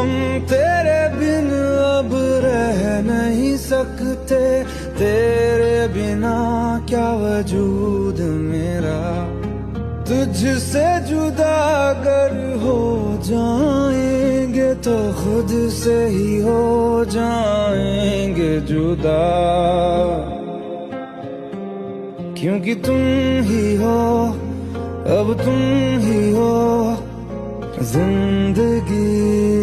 हम तेरे बिन अब रह नहीं सकते, तेरे बिना क्या वजूद मेरा। तुझसे जुदा अगर हो जाएंगे तो खुद से ही हो जाएंगे जुदा, क्योंकि तुम ही हो, अब तुम ही हो जिंदगी।